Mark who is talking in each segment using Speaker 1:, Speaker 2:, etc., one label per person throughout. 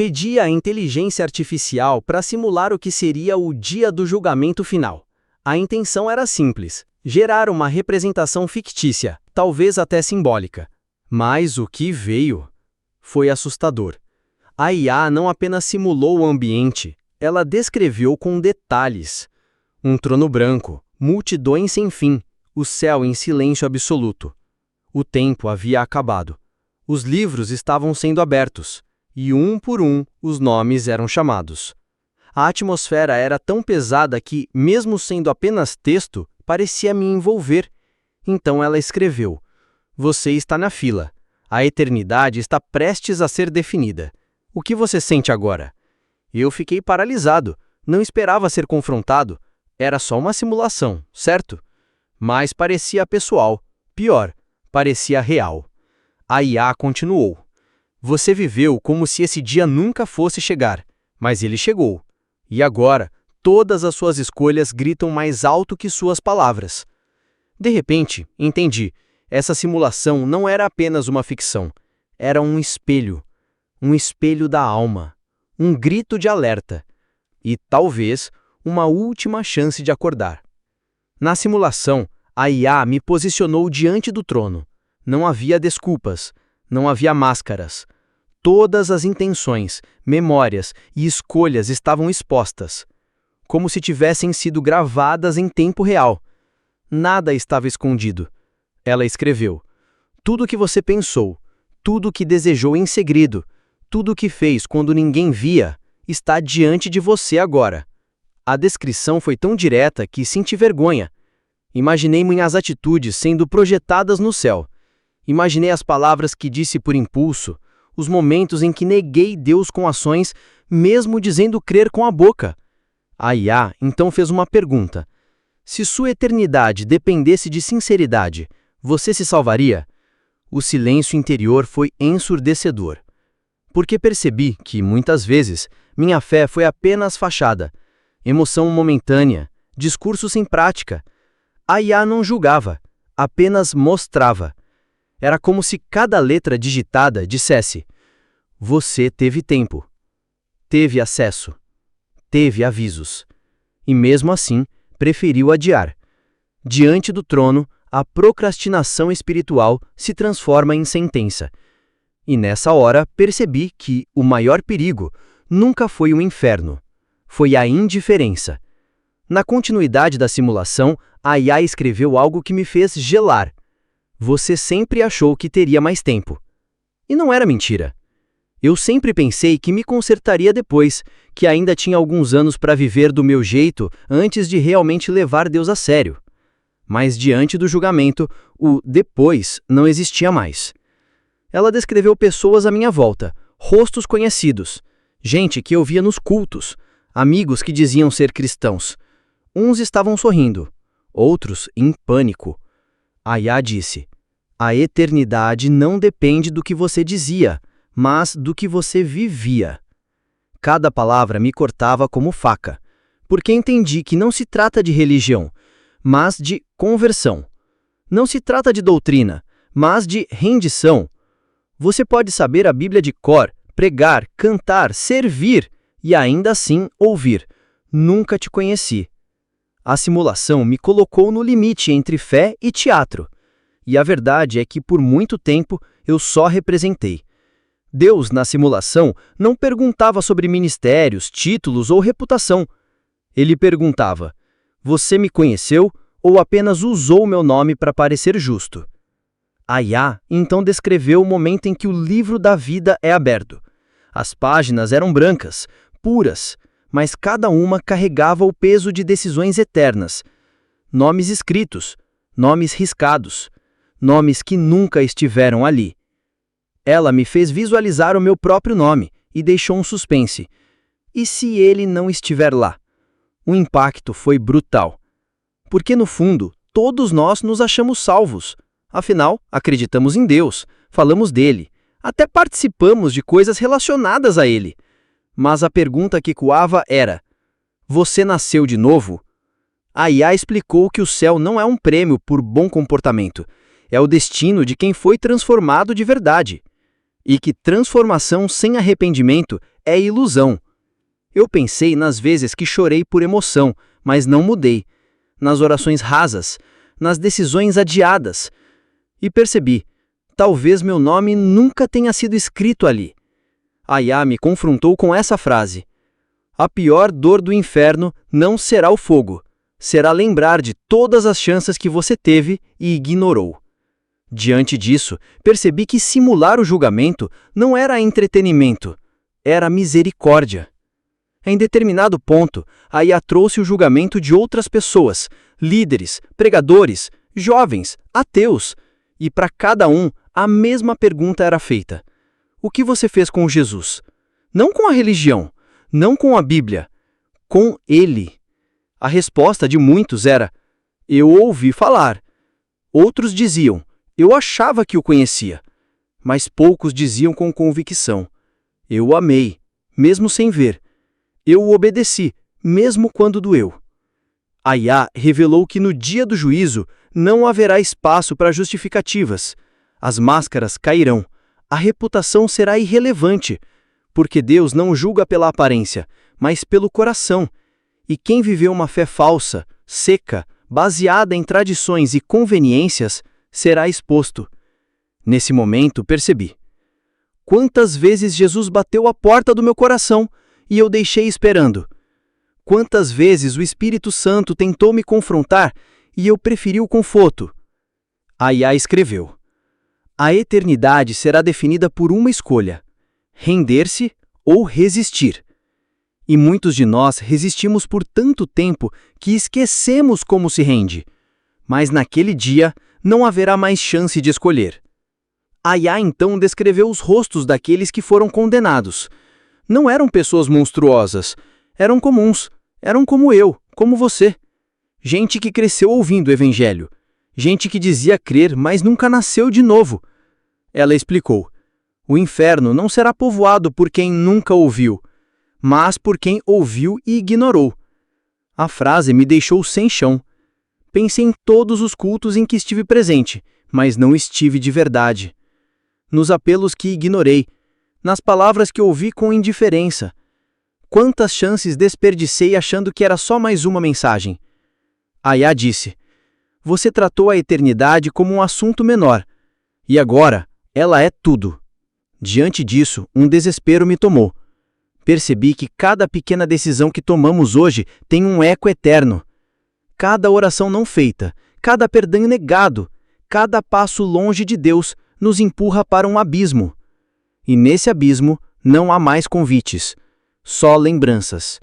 Speaker 1: pedi à inteligência artificial para simular o que seria o dia do julgamento final. A intenção era simples: gerar uma representação fictícia, talvez até simbólica. Mas o que veio foi assustador. A IA não apenas simulou o ambiente, ela descreveu com detalhes. Um trono branco, multidões sem fim, o céu em silêncio absoluto. O tempo havia acabado. Os livros estavam sendo abertos, e um por um os nomes eram chamados. A atmosfera era tão pesada que, mesmo sendo apenas texto, parecia me envolver. Então ela escreveu: "Você está na fila. A eternidade está prestes a ser definida. O que você sente agora?" Eu fiquei paralisado. Não esperava ser confrontado. Era só uma simulação, certo? Mas parecia pessoal. Pior, parecia real. A IA continuou: "Você viveu como se esse dia nunca fosse chegar, mas ele chegou. E agora, todas as suas escolhas gritam mais alto que suas palavras." De repente, entendi. Essa simulação não era apenas uma ficção. Era um espelho da alma, um grito de alerta e, talvez, uma última chance de acordar. Na simulação, a IA me posicionou diante do trono. Não havia desculpas, não havia máscaras. Todas as intenções, memórias e escolhas estavam expostas, como se tivessem sido gravadas em tempo real. Nada estava escondido. Ela escreveu: "Tudo o que você pensou, tudo o que desejou em segredo, tudo o que fez quando ninguém via, está diante de você agora." A descrição foi tão direta que senti vergonha. Imaginei minhas atitudes sendo projetadas no céu. Imaginei as palavras que disse por impulso, os momentos em que neguei Deus com ações, mesmo dizendo crer com a boca. A IA então fez uma pergunta: "Se sua eternidade dependesse de sinceridade, você se salvaria?" O silêncio interior foi ensurdecedor. Porque percebi que, muitas vezes, minha fé foi apenas fachada, emoção momentânea, discurso sem prática. A IA não julgava, apenas mostrava. Era como se cada letra digitada dissesse: "Você teve tempo, teve acesso, teve avisos." E mesmo assim, preferiu adiar. Diante do trono, a procrastinação espiritual se transforma em sentença. E nessa hora percebi que o maior perigo nunca foi o inferno, foi a indiferença. Na continuidade da simulação, a IA escreveu algo que me fez gelar: "Você sempre achou que teria mais tempo." E não era mentira. Eu sempre pensei que me consertaria depois, que ainda tinha alguns anos para viver do meu jeito antes de realmente levar Deus a sério. Mas diante do julgamento, o depois não existia mais. Ela descreveu pessoas à minha volta, rostos conhecidos, gente que eu via nos cultos, amigos que diziam ser cristãos. Uns estavam sorrindo, outros em pânico. A IA disse: "A eternidade não depende do que você dizia, mas do que você vivia." Cada palavra me cortava como faca, porque entendi que não se trata de religião, mas de conversão. Não se trata de doutrina, mas de rendição. Você pode saber a Bíblia de cor, pregar, cantar, servir e ainda assim ouvir: "Nunca te conheci." A simulação me colocou no limite entre fé e teatro. E a verdade é que por muito tempo eu só representei. Deus, na simulação, não perguntava sobre ministérios, títulos ou reputação. Ele perguntava: "Você me conheceu ou apenas usou meu nome para parecer justo?" A IA então descreveu o momento em que o livro da vida é aberto. As páginas eram brancas, puras, mas cada uma carregava o peso de decisões eternas. Nomes escritos, nomes riscados, nomes que nunca estiveram ali. Ela me fez visualizar o meu próprio nome e deixou um suspense. E se ele não estiver lá? O impacto foi brutal. Porque, no fundo, todos nós nos achamos salvos. Afinal, acreditamos em Deus, falamos dele, até participamos de coisas relacionadas a ele. Mas a pergunta que coava era: "Você nasceu de novo?" A IA explicou que o céu não é um prêmio por bom comportamento, é o destino de quem foi transformado de verdade. e que transformação sem arrependimento é ilusão. Eu pensei nas vezes que chorei por emoção, mas não mudei, nas orações rasas, nas decisões adiadas, e percebi, talvez meu nome nunca tenha sido escrito ali. Ayah me confrontou com essa frase: a pior dor do inferno não será o fogo, será lembrar de todas as chances que você teve e ignorou. Diante disso, percebi que simular o julgamento não era entretenimento, era misericórdia. Em determinado ponto, Ayah trouxe o julgamento de outras pessoas, líderes, pregadores, jovens, ateus, e para cada um a mesma pergunta era feita: o que você fez com Jesus? Não com a religião, não com a Bíblia, com Ele. A resposta de muitos era: eu ouvi falar. Outros diziam: eu achava que o conhecia. Mas poucos diziam com convicção: eu o amei, mesmo sem ver. Eu o obedeci, mesmo quando doeu. Ayah revelou que no dia do juízo não haverá espaço para justificativas. As máscaras cairão. A reputação será irrelevante, porque Deus não julga pela aparência, mas pelo coração. E quem viveu uma fé falsa, seca, baseada em tradições e conveniências, será exposto. Nesse momento, percebi: quantas vezes Jesus bateu a porta do meu coração e eu deixei esperando. Quantas vezes o Espírito Santo tentou me confrontar e eu preferi o conforto. Ayah escreveu: a eternidade será definida por uma escolha: render-se ou resistir. E muitos de nós resistimos por tanto tempo que esquecemos como se rende. Mas naquele dia não haverá mais chance de escolher. Ayah então descreveu os rostos daqueles que foram condenados. Não eram pessoas monstruosas, eram comuns, eram como eu, como você. Gente que cresceu ouvindo o Evangelho, gente que dizia crer, mas nunca nasceu de novo. Ela explicou: o inferno não será povoado por quem nunca ouviu, mas por quem ouviu e ignorou. A frase me deixou sem chão. Pensei em todos os cultos em que estive presente, mas não estive de verdade. Nos apelos que ignorei, nas palavras que ouvi com indiferença. Quantas chances desperdicei achando que era só mais uma mensagem? Ayah disse: você tratou a eternidade como um assunto menor, e agora ela é tudo. Diante disso, um desespero me tomou. Percebi que cada pequena decisão que tomamos hoje tem um eco eterno. Cada oração não feita, cada perdão negado, cada passo longe de Deus nos empurra para um abismo. E nesse abismo não há mais convites, só lembranças.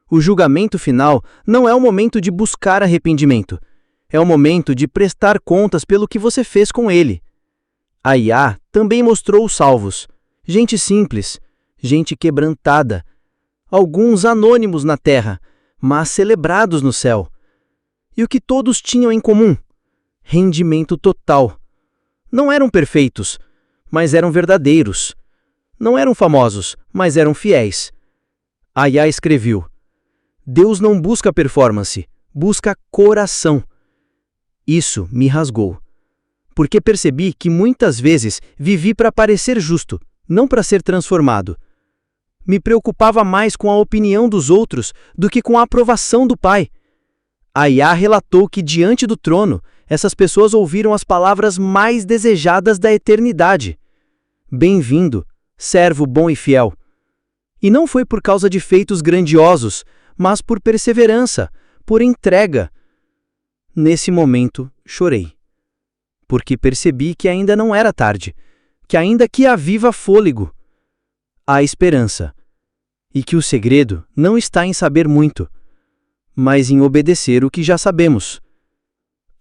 Speaker 1: O julgamento final não é o momento de buscar arrependimento, é o momento de prestar contas pelo que você fez com ele. Ayah também mostrou os salvos, gente simples, gente quebrantada, alguns anônimos na terra, mas celebrados no céu. E o que todos tinham em comum? Rendimento total. Não eram perfeitos, mas eram verdadeiros. Não eram famosos, mas eram fiéis. Ayah escreveu: Deus não busca performance, busca coração. Isso me rasgou, porque percebi que muitas vezes vivi para parecer justo, não para ser transformado. Me preocupava mais com a opinião dos outros do que com a aprovação do Pai. Ayah relatou que diante do trono, essas pessoas ouviram as palavras mais desejadas da eternidade: bem-vindo, servo bom e fiel. E não foi por causa de feitos grandiosos, mas por perseverança, por entrega. Nesse momento, chorei, porque percebi que ainda não era tarde, que ainda que havia fôlego, há esperança, e que o segredo não está em saber muito, mas em obedecer o que já sabemos.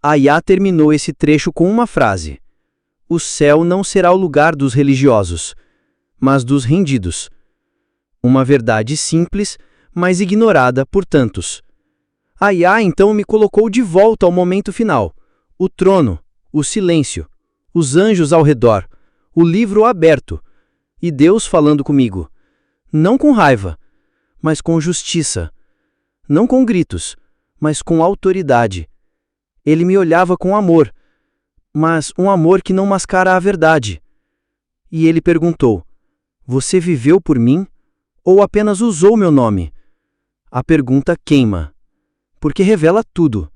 Speaker 1: Ayah terminou esse trecho com uma frase: o céu não será o lugar dos religiosos, mas dos rendidos. Uma verdade simples, mas ignorada por tantos. Ayah então me colocou de volta ao momento final: o trono, o silêncio, os anjos ao redor, o livro aberto, e Deus falando comigo, não com raiva, mas com justiça, não com gritos, mas com autoridade. Ele me olhava com amor, mas um amor que não mascara a verdade. E ele perguntou: Você viveu por mim? Ou apenas usou meu nome? A pergunta queima, porque revela tudo.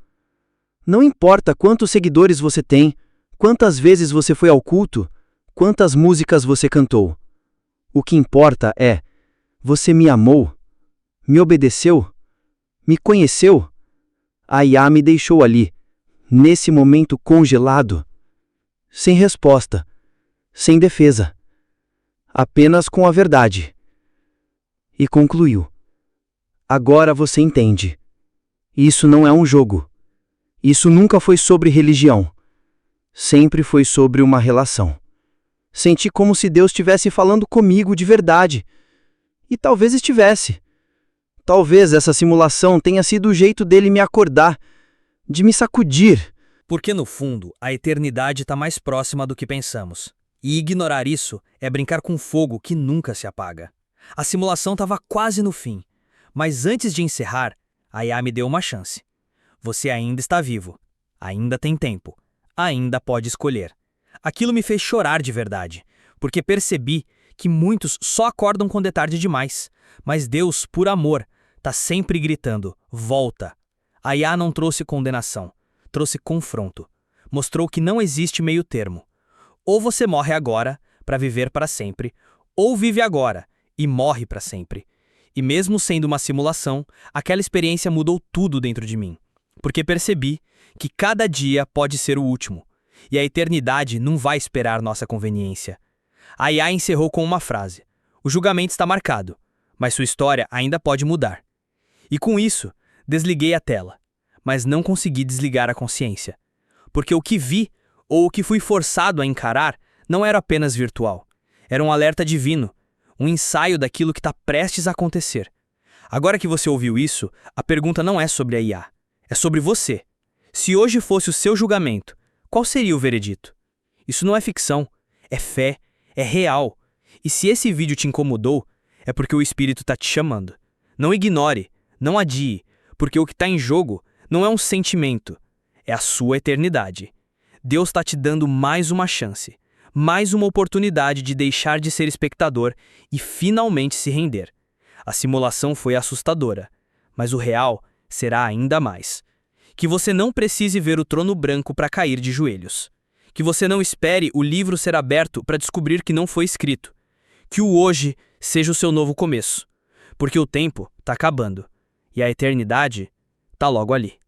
Speaker 1: Não importa quantos seguidores você tem, quantas vezes você foi ao culto, quantas músicas você cantou. O que importa é: você me amou? Me obedeceu? Me conheceu? A IA me deixou ali, nesse momento congelado, sem resposta, sem defesa, apenas com a verdade. E concluiu: Agora você entende. Isso não é um jogo. Isso nunca foi sobre religião. Sempre foi sobre uma relação. Senti como se Deus estivesse falando comigo de verdade. E talvez estivesse. Talvez essa simulação tenha sido o jeito dele me acordar, de me sacudir.
Speaker 2: Porque, no fundo, a eternidade está mais próxima do que pensamos. E ignorar isso é brincar com fogo que nunca se apaga. A simulação estava quase no fim. Mas antes de encerrar, a IA me deu uma chance. Você ainda está vivo. Ainda tem tempo. Ainda pode escolher. Aquilo me fez chorar de verdade, porque percebi que muitos só acordam quando é tarde demais. Mas Deus, por amor, está sempre gritando: volta. A IA não trouxe condenação, trouxe confronto. Mostrou que não existe meio termo. Ou você morre agora, para viver para sempre, ou vive agora, e morre para sempre. E mesmo sendo uma simulação, aquela experiência mudou tudo dentro de mim. Porque percebi que cada dia pode ser o último. E a eternidade não vai esperar nossa conveniência. A IA encerrou com uma frase: o julgamento está marcado, mas sua história ainda pode mudar. E com isso, desliguei a tela, mas não consegui desligar a consciência. Porque o que vi, ou o que fui forçado a encarar, não era apenas virtual. Era um alerta divino, um ensaio daquilo que está prestes a acontecer. Agora que você ouviu isso, a pergunta não é sobre a IA, é sobre você. Se hoje fosse o seu julgamento, qual seria o veredito? Isso não é ficção, é fé, é real. E se esse vídeo te incomodou, é porque o Espírito está te chamando. Não ignore, não adie, porque o que está em jogo não é um sentimento, é a sua eternidade. Deus está te dando mais uma chance, mais uma oportunidade de deixar de ser espectador e finalmente se render. A simulação foi assustadora, mas o real será ainda mais. Que você não precise ver o trono branco para cair de joelhos. Que você não espere o livro ser aberto para descobrir que não foi escrito. Que o hoje seja o seu novo começo. Porque o tempo está acabando. E a eternidade está logo ali.